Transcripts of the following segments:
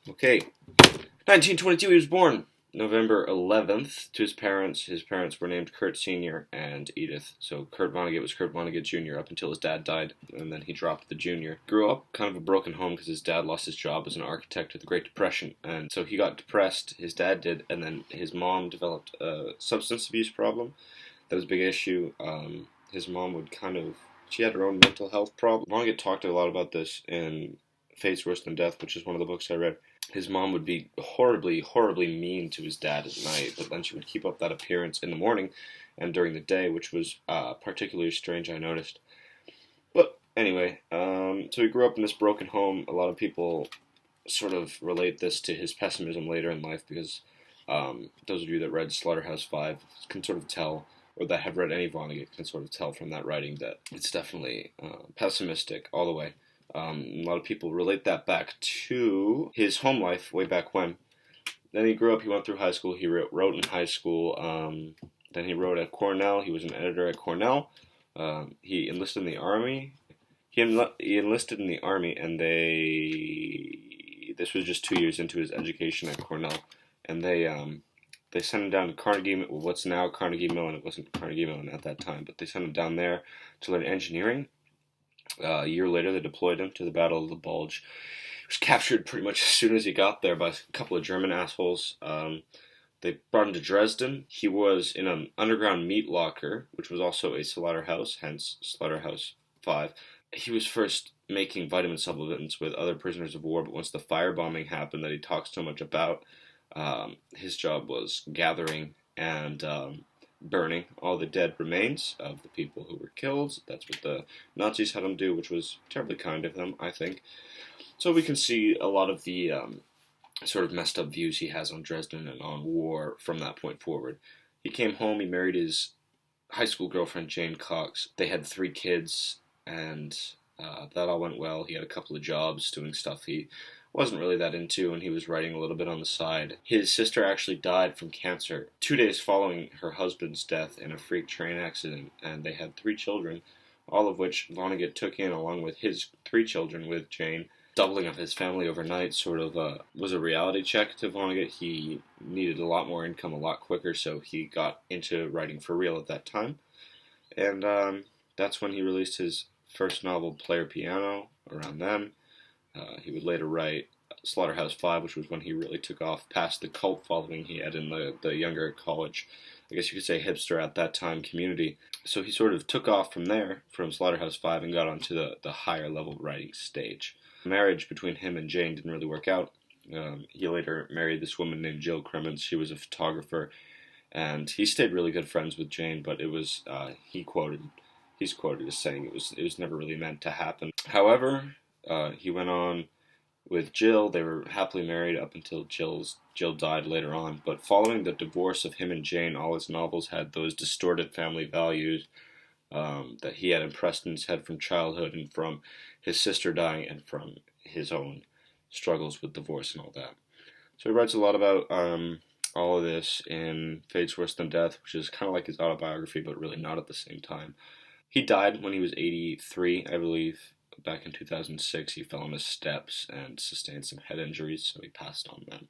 Okay, 1922 he was born. November 11th to his parents. His parents were named Kurt Sr. and Edith. So Kurt Vonnegut was Kurt Vonnegut Jr. up until his dad died, and then he dropped the junior. Grew up kind of a broken home because his dad lost his job as an architect at the Great Depression, and so he got depressed, his dad did, and then his mom developed a substance abuse problem. That was a big issue. His mom would she had her own mental health problem. Vonnegut talked a lot about this in Fate's Worse Than Death, which is one of the books I read. His mom would be horribly, horribly mean to his dad at night, but then she would keep up that appearance in the morning and during the day, which was particularly strange, I noticed. But anyway, so he grew up in this broken home. A lot of people sort of relate this to his pessimism later in life because those of you that read Slaughterhouse-Five can sort of tell, or that have read any Vonnegut can sort of tell from that writing that it's definitely pessimistic all the way. A lot of people relate that back to his home life way back when. Then he grew up, he went through high school, he wrote in high school, then he wrote at Cornell, he was an editor at Cornell. He enlisted in the Army. He enlisted in the Army, and this was just 2 years into his education at Cornell, and they sent him down to Carnegie, what's now Carnegie Mellon. It wasn't Carnegie Mellon at that time, but they sent him down there to learn engineering. A year later, they deployed him to the Battle of the Bulge. He was captured pretty much as soon as he got there by a couple of German assholes. They brought him to Dresden. He was in an underground meat locker, which was also a slaughterhouse, hence Slaughterhouse-Five. He was first making vitamin supplements with other prisoners of war, but once the firebombing happened that he talks so much about, his job was gathering and burning all the dead remains of the people who were killed. That's what the Nazis had him do, which was terribly kind of them, I think. So we can see a lot of the sort of messed up views he has on Dresden and on war from that point forward. He came home, he married his high school girlfriend, Jane Cox. They had 3 kids, and that all went well. He had a couple of jobs doing stuff he wasn't really that into, and he was writing a little bit on the side. His sister actually died from cancer 2 days following her husband's death in a freak train accident, and they had 3 children, all of which Vonnegut took in along with his 3 children with Jane. Doubling up his family overnight sort of was a reality check to Vonnegut. He needed a lot more income a lot quicker, so he got into writing for real at that time. And that's when he released his first novel, Player Piano, around then. He would later write Slaughterhouse-Five, which was when he really took off past the cult following he had in the younger college, I guess you could say hipster at that time, community. So he sort of took off from there, from Slaughterhouse-Five, and got onto the higher level writing stage. The marriage between him and Jane didn't really work out. He later married this woman named Jill Crimmins. She was a photographer, and he stayed really good friends with Jane, but it was, he's quoted as saying it was never really meant to happen. However, he went on with Jill. They were happily married up until Jill died later on. But following the divorce of him and Jane, all his novels had those distorted family values that he had impressed in his head from childhood and from his sister dying and from his own struggles with divorce and all that. So he writes a lot about all of this in Fate's Worse Than Death, which is kind of like his autobiography, but really not at the same time. He died when he was 83, I believe. Back in 2006, he fell on his steps and sustained some head injuries, so he passed on then.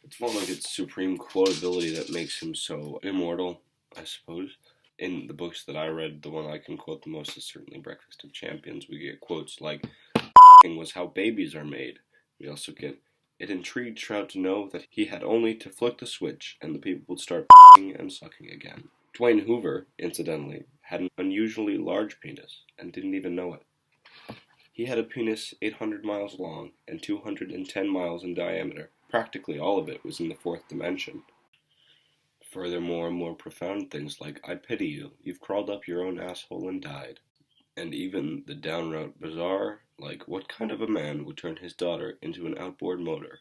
It's more like its supreme quotability that makes him so immortal, I suppose. In the books that I read, the one I can quote the most is certainly Breakfast of Champions. We get quotes like, was how babies are made. We also get, it intrigued Shroud to know that he had only to flick the switch and the people would start and sucking again. Dwayne Hoover, incidentally, had an unusually large penis and didn't even know it. He had a penis 800 miles long and 210 miles in diameter. Practically all of it was in the 4th dimension. Furthermore, more profound things like, I pity you, you've crawled up your own asshole and died. And even the downright bizarre, like, what kind of a man would turn his daughter into an outboard motor?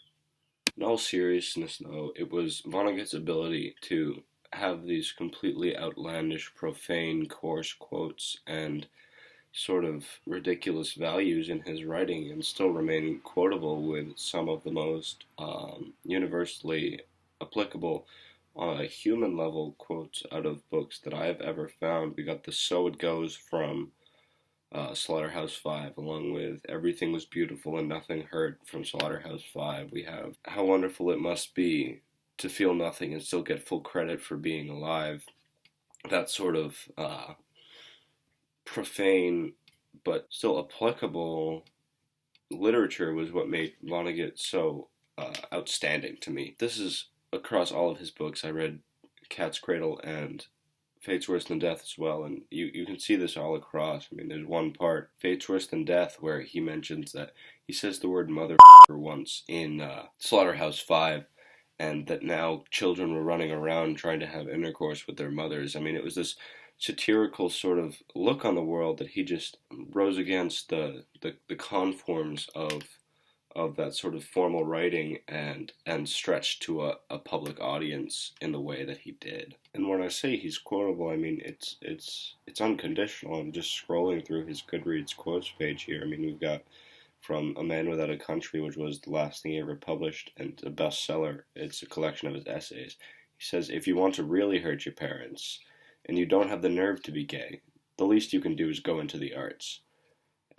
In all seriousness, though, it was Vonnegut's ability to have these completely outlandish, profane, coarse quotes and sort of ridiculous values in his writing and still remain quotable with some of the most universally applicable on a human level quotes out of books that I have ever found. We got the So It Goes from Slaughterhouse-Five, along with Everything Was Beautiful and Nothing Hurt from Slaughterhouse-Five. We have How Wonderful It Must Be to Feel Nothing and Still Get Full Credit for Being Alive. That sort of profane but still applicable literature was what made Vonnegut so outstanding to me. This is across all of his books. I read Cat's Cradle and Fate's Worse Than Death as well, and you can see this all across. I mean, there's one part, Fate's Worse Than Death, where he mentions that he says the word mother once in Slaughterhouse-Five, and that now children were running around trying to have intercourse with their mothers. I mean, it was this satirical sort of look on the world that he just rose against the conforms of that sort of formal writing and stretched to a public audience in the way that he did. And when I say he's quotable, I mean it's unconditional. I'm just scrolling through his Goodreads quotes page here. I mean, we've got from A Man Without a Country, which was the last thing he ever published and a bestseller. It's a collection of his essays. He says, if you want to really hurt your parents and you don't have the nerve to be gay, the least you can do is go into the arts.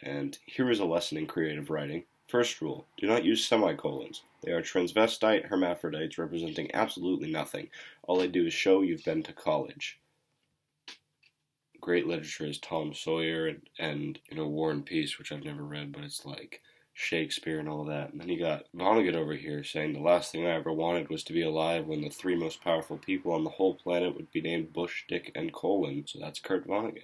And here is a lesson in creative writing. First rule, do not use semicolons. They are transvestite hermaphrodites representing absolutely nothing. All they do is show you've been to college. Great literature is Tom Sawyer and War and Peace, which I've never read, but it's like Shakespeare and all that. And then you got Vonnegut over here saying the last thing I ever wanted was to be alive when the three most powerful people on the whole planet would be named Bush, Dick, and Colin. So that's Kurt Vonnegut.